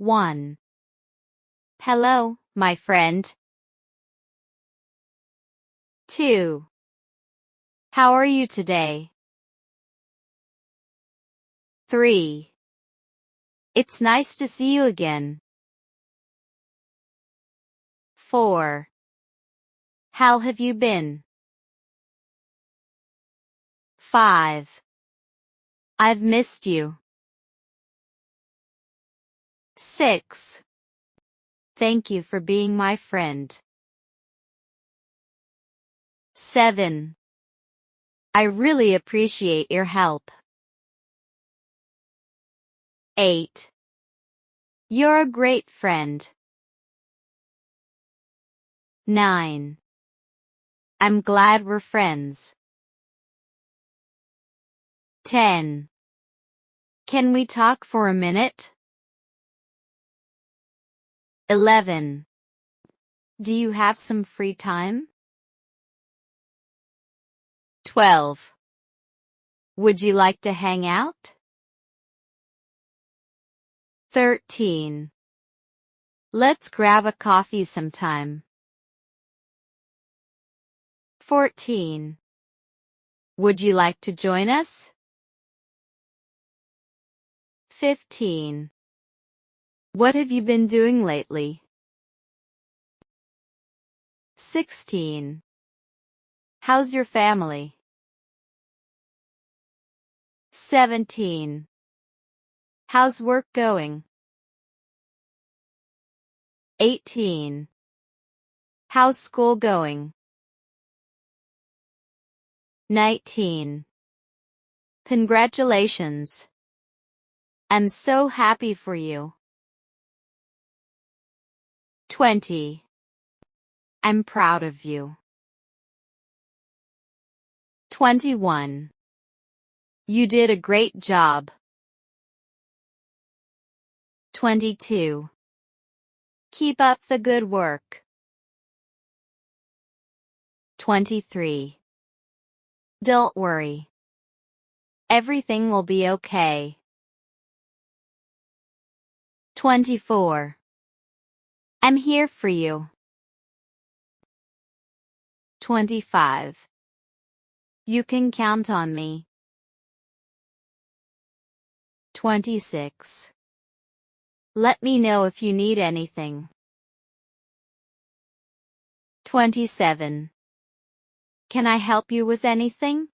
1. Hello, my friend. 2. How are you today? 3. It's nice to see you again. 4. How have you been? 5. I've missed you. 6. Thank you for being my friend. 7. I really appreciate your help. 8. You're a great friend. 9. I'm glad we're friends. 10. Can we talk for a minute? 11. Do you have some free time? 12. Would you like to hang out? 13. Let's grab a coffee sometime. 14. Would you like to join us? 15. What have you been doing lately? 16. How's your family? 17. How's work going? 18. How's school going? 19. Congratulations. I'm so happy for you. 20. I'm proud of you. 21. You did a great job. 22. Keep up the good work. 23. Don't worry. Everything will be okay. 24. I'm here for you. 25. You can count on me. 26. Let me know if you need anything. 27. Can I help you with anything?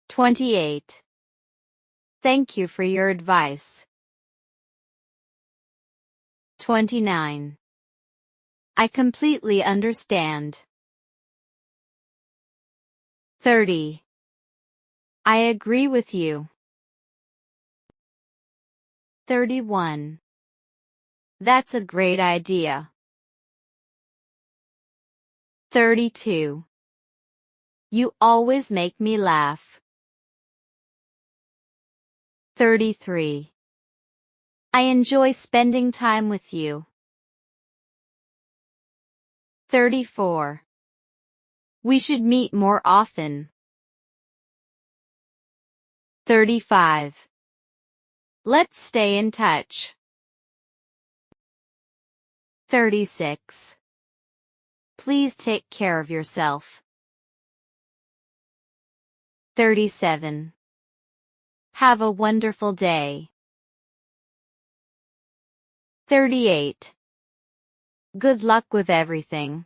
28. Thank you for your advice. 29. I completely understand. 30. I agree with you. 31. That's a great idea. 32. You always make me laugh. 33. I enjoy spending time with you. 34. We should meet more often. 35. Let's stay in touch. 36. Please take care of yourself. 37. Have a wonderful day. 38. Good luck with everything.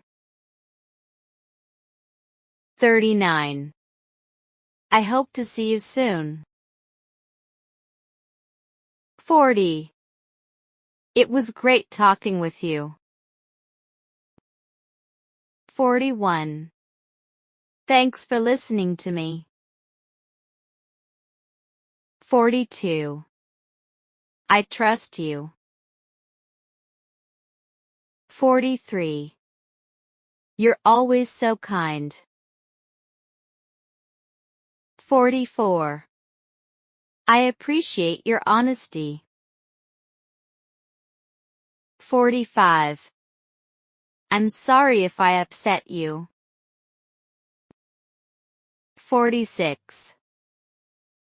39. I hope to see you soon. 40. It was great talking with you. 41. Thanks for listening to me. 42. I trust you. 43. You're always so kind. 44. I appreciate your honesty. 45. I'm sorry if I upset you. 46.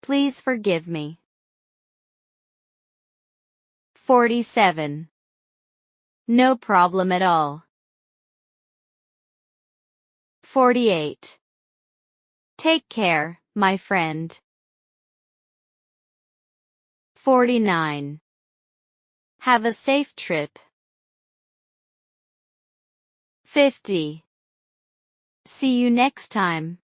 Please forgive me. 47. No problem at all. 48. Take care, my friend. 49. Have a safe trip. 50. See you next time.